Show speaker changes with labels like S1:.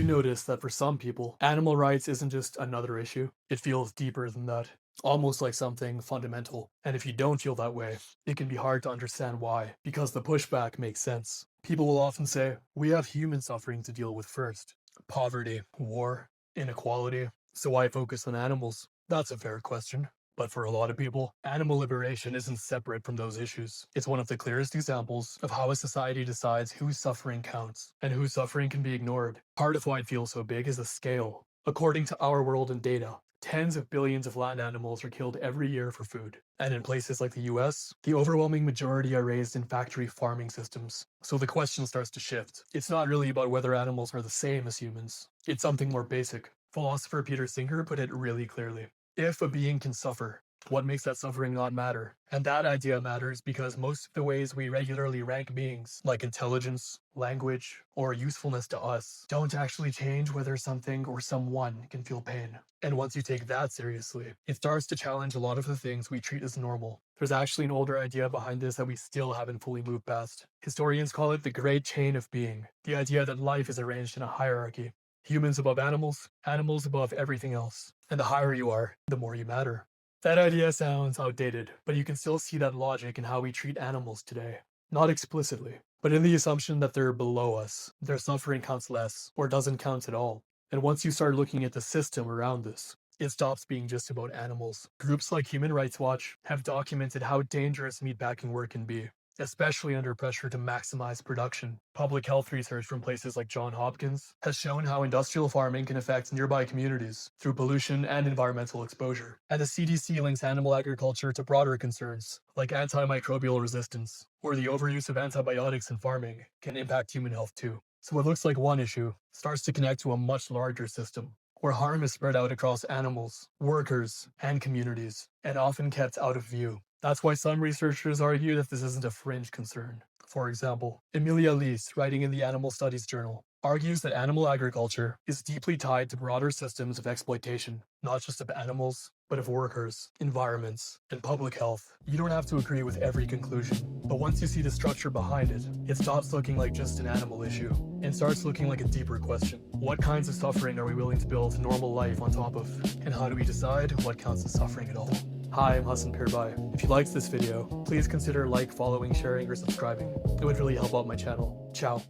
S1: you notice that for some people, animal rights isn't just another issue? It feels deeper than that, almost like something fundamental. And if you don't feel that way, it can be hard to understand why, because the pushback makes sense. People will often say, we have human suffering to deal with first: poverty, war, inequality. So why focus on animals? That's a fair question. But for a lot of people, animal liberation isn't separate from those issues. It's one of the clearest examples of how a society decides whose suffering counts and whose suffering can be ignored. Part of why it feels so big is the scale. According to Our World in Data, tens of billions of land animals are killed every year for food. And in places like the US, the overwhelming majority are raised in factory farming systems. So the question starts to shift. It's not really about whether animals are the same as humans. It's something more basic. Philosopher Peter Singer put it really clearly. If a being can suffer, what makes that suffering not matter? And that idea matters because most of the ways we regularly rank beings, like intelligence, language, or usefulness to us, don't actually change whether something or someone can feel pain. And once you take that seriously, it starts to challenge a lot of the things we treat as normal. There's actually an older idea behind this that we still haven't fully moved past. Historians call it the great chain of being, the idea that life is arranged in a hierarchy. Humans above animals, animals above everything else. And the higher you are, the more you matter. That idea sounds outdated, but you can still see that logic in how we treat animals today. Not explicitly, but in the assumption that they're below us, their suffering counts less, or doesn't count at all. And once you start looking at the system around this, it stops being just about animals. Groups like Human Rights Watch have documented how dangerous meatpacking work can be, especially under pressure to maximize production. Public health research from places like Johns Hopkins has shown how industrial farming can affect nearby communities through pollution and environmental exposure. And the CDC links animal agriculture to broader concerns, like antimicrobial resistance, or the overuse of antibiotics in farming can impact human health too. So what looks like one issue starts to connect to a much larger system, where harm is spread out across animals, workers, and communities, and often kept out of view. That's why some researchers argue that this isn't a fringe concern. For example, Emilia Lees, writing in the Animal Studies Journal, argues that animal agriculture is deeply tied to broader systems of exploitation, not just of animals, but of workers, environments, and public health. You don't have to agree with every conclusion, but once you see the structure behind it, it stops looking like just an animal issue and starts looking like a deeper question. What kinds of suffering are we willing to build normal life on top of? And how do we decide what counts as suffering at all? Hi, I'm Hassan Pirbai. If you liked this video, please consider following, sharing, or subscribing. It would really help out my channel. Ciao.